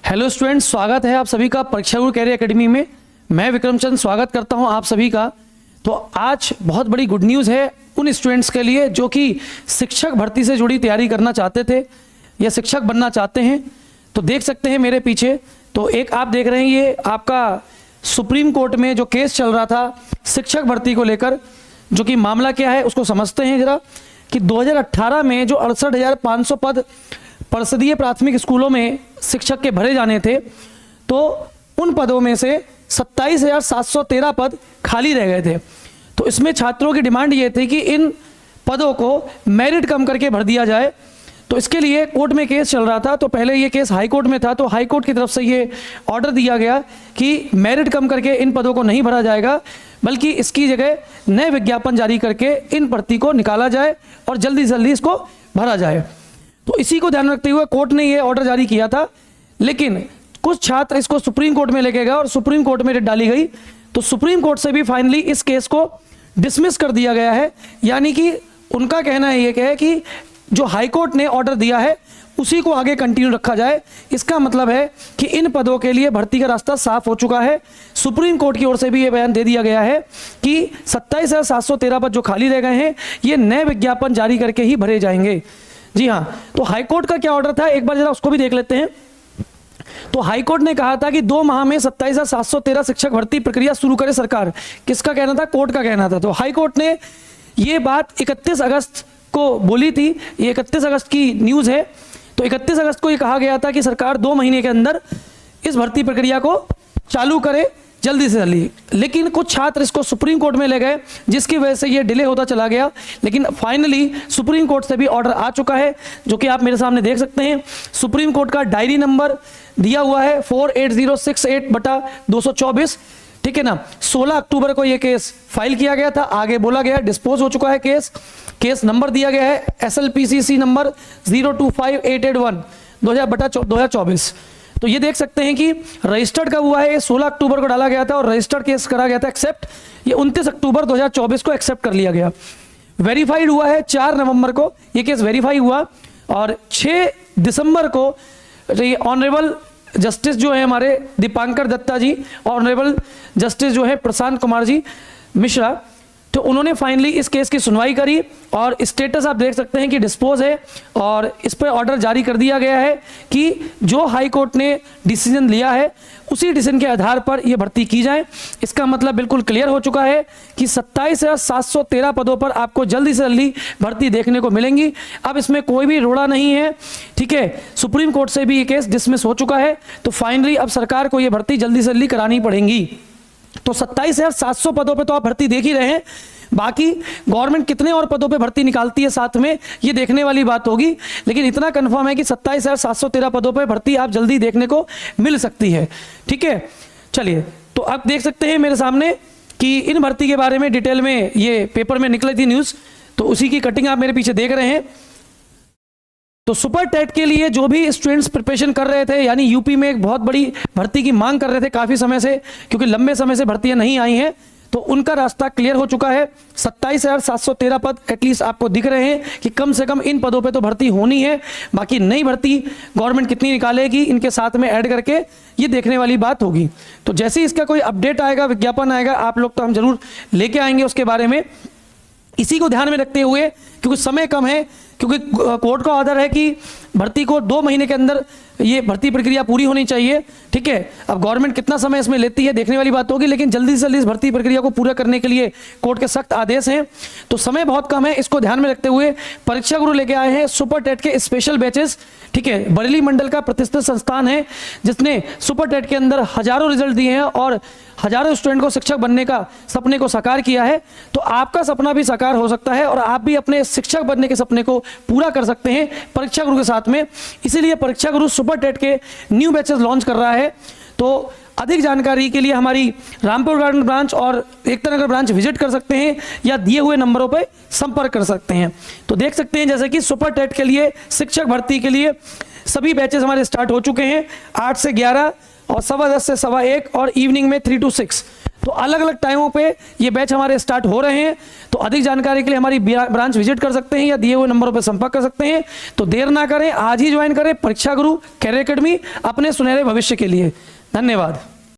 Hello students, स्वागत है आप सभी का परीक्षा गुरु कैरियर एकेडमी में। मैं विक्रम चंद स्वागत करता हूं आप सभी का। तो आज बहुत बड़ी गुड न्यूज़ है उन स्टूडेंट्स के लिए जो कि शिक्षक भर्ती से जुड़ी तैयारी करना चाहते थे या शिक्षक बनना चाहते हैं। तो देख सकते हैं मेरे पीछे, तो एक आप देख रहे हैं ये आपका सुप्रीम कोर्ट में जो केस चल रहा था शिक्षक भर्ती को लेकर, जो कि मामला क्या है उसको समझते हैं जरा। कि 2018 में जो 68,500 पद परिषदीय प्राथमिक स्कूलों में शिक्षक के भरे जाने थे, तो उन पदों में से 27,713 पद खाली रह गए थे। तो इसमें छात्रों की डिमांड ये थी कि इन पदों को मेरिट कम करके भर दिया जाए। तो इसके लिए कोर्ट में केस चल रहा था। तो पहले ये केस हाई कोर्ट में था, तो हाई कोर्ट की तरफ से ये ऑर्डर दिया गया कि मेरिट कम करके इन पदों को नहीं भरा जाएगा, बल्कि इसकी जगह नए विज्ञापन जारी करके इन भर्ती को निकाला जाए और जल्दी से जल्दी इसको भरा जाए। तो इसी को ध्यान में रखते हुए कोर्ट ने ये ऑर्डर जारी किया था। लेकिन कुछ छात्र इसको सुप्रीम कोर्ट में लेके गए और सुप्रीम कोर्ट में रिट डाली गई। तो सुप्रीम कोर्ट से भी फाइनली इस केस को डिसमिस कर दिया गया है। यानी कि उनका कहना ये है कि जो हाई कोर्ट ने ऑर्डर दिया है उसी को आगे कंटिन्यू रखा जाए। इसका मतलब है कि इन पदों के लिए भर्ती का रास्ता साफ हो चुका है। सुप्रीम कोर्ट की ओर से भी ये बयान दे दिया गया है कि 27,713 पद जो खाली रह गए हैं ये नए विज्ञापन जारी करके ही भरे जाएंगे। जी हाँ, तो हाई कोर्ट का क्या ऑर्डर था एक बार जरा उसको भी देख लेते हैं। तो हाई कोर्ट ने कहा था कि 2 माह में 27,713 शिक्षक भर्ती प्रक्रिया शुरू करे सरकार। किसका कहना था? कोर्ट का कहना था। तो हाई कोर्ट ने ये बात 31 अगस्त को बोली थी। ये 31 अगस्त की न्यूज़ है। तो 31 अगस्त को ये कहा गया था कि सरकार 2 महीने के अंदर इस भर्ती प्रक्रिया को चालू करे जल्दी से जल्दी। लेकिन कुछ छात्र इसको सुप्रीम कोर्ट में ले गए, जिसकी वजह से ये डिले होता चला गया। लेकिन फाइनली सुप्रीम कोर्ट से भी ऑर्डर आ चुका है, जो कि आप मेरे सामने देख सकते हैं। सुप्रीम कोर्ट का डायरी नंबर दिया हुआ है 48068/224, ठीक है ना। 16 अक्टूबर को ये केस फाइल किया गया था। आगे बोला गया डिस्पोज हो चुका है केस। केस नंबर दिया गया है SLPCC नंबर 025881 2024। तो ये देख सकते हैं कि रजिस्टर्ड कब हुआ है, ये 16 अक्टूबर को डाला गया था और रजिस्टर्ड केस करा गया था एक्सेप्ट। ये 29 अक्टूबर 2024 को एक्सेप्ट कर लिया गया। वेरीफाइड हुआ है 4 नवंबर को ये केस वेरीफाई हुआ। और 6 दिसंबर को ये ऑनरेबल जस्टिस जो है हमारे दीपांकर दत्ता जी, ऑनरेबल जस्टिस जो है प्रशांत कुमार जी मिश्रा, तो उन्होंने फाइनली इस केस की सुनवाई करी और स्टेटस आप देख सकते हैं कि डिस्पोज है। और इस पर ऑर्डर जारी कर दिया गया है कि जो हाई कोर्ट ने डिसीजन लिया है उसी डिसीजन के आधार पर यह भर्ती की जाए। इसका मतलब बिल्कुल क्लियर हो चुका है कि 27,713 पदों पर आपको जल्दी से जल्दी भर्ती देखने को मिलेंगी। अब इसमें कोई भी रोड़ा नहीं है, ठीक है। सुप्रीम कोर्ट से भी ये केस डिसमिस हो चुका है। तो फाइनली अब सरकार को ये भर्ती जल्दी से जल्दी करानी पड़ेगी। तो 27,700 पदों पे तो आप भर्ती देख ही रहे हैं। बाकी गवर्नमेंट कितने और पदों पे भर्ती निकालती है साथ में, ये देखने वाली बात होगी। लेकिन इतना कंफर्म है कि 27,713 पदों पे भर्ती आप जल्दी देखने को मिल सकती है, ठीक है। चलिए, तो आप देख सकते हैं मेरे सामने कि इन भर्ती के बारे में डिटेल में ये पेपर में निकली थी न्यूज़। तो उसी की कटिंग आप मेरे पीछे देख रहे हैं। तो सुपर टेट के लिए जो भी स्टूडेंट्स प्रिपरेशन कर रहे थे, यानी यूपी में एक बहुत बड़ी भर्ती की मांग कर रहे थे काफ़ी समय से, क्योंकि लंबे समय से भर्तियां नहीं आई हैं, तो उनका रास्ता क्लियर हो चुका है। 27,713 पद एटलीस्ट आपको दिख रहे हैं कि कम से कम इन पदों पे तो भर्ती होनी है। बाकी नई भर्ती गवर्नमेंट कितनी निकालेगी इनके साथ में ऐड करके, ये देखने वाली बात होगी। तो जैसे ही इसका कोई अपडेट आएगा, विज्ञापन आएगा, आप लोग तो हम जरूर लेके आएंगे उसके बारे में। इसी को ध्यान में रखते हुए, क्योंकि समय कम है, क्योंकि कोर्ट का ऑर्डर है कि भर्ती को 2 महीने के अंदर ये भर्ती प्रक्रिया पूरी होनी चाहिए, ठीक है। अब गवर्नमेंट कितना समय इसमें लेती है देखने वाली बात होगी, लेकिन जल्दी से जल्दी इस भर्ती प्रक्रिया को पूरा करने के लिए कोर्ट के सख्त आदेश हैं। तो समय बहुत कम है, इसको ध्यान में रखते हुए परीक्षा गुरु लेके आए हैं सुपर टेट के स्पेशल बैचेस, ठीक है। बरेली मंडल का प्रतिष्ठित संस्थान है जिसने सुपर टेट के अंदर हजारों रिजल्ट दिए हैं और हजारों स्टूडेंट को शिक्षक बनने का सपने को साकार किया है। तो आपका सपना भी साकार हो सकता है और आप भी अपने शिक्षक बनने के सपने को पूरा कर सकते हैं परीक्षा गुरु के साथ में। इसीलिए परीक्षा गुरु सुपर टेट के न्यू बैचेस लॉन्च कर रहा है। तो अधिक जानकारी के लिए हमारी रामपुर गार्डन ब्रांच और एकता नगर ब्रांच विजिट कर सकते हैं या दिए हुए नंबरों पर संपर्क कर सकते हैं। तो देख सकते हैं जैसे कि सुपर टेट के लिए शिक्षक भर्ती के लिए सभी बैचेस हमारे स्टार्ट हो चुके हैं। 8 से 11 और 10:15 से 1:15 और इवनिंग में 3 to 6 तो अलग अलग टाइमों पे ये बैच हमारे स्टार्ट हो रहे हैं। तो अधिक जानकारी के लिए हमारी ब्रांच विजिट कर सकते हैं या दिए हुए नंबरों पर संपर्क कर सकते हैं। तो देर ना करें, आज ही ज्वाइन करें परीक्षा गुरु कैरियर एकेडमी अपने सुनहरे भविष्य के लिए। धन्यवाद।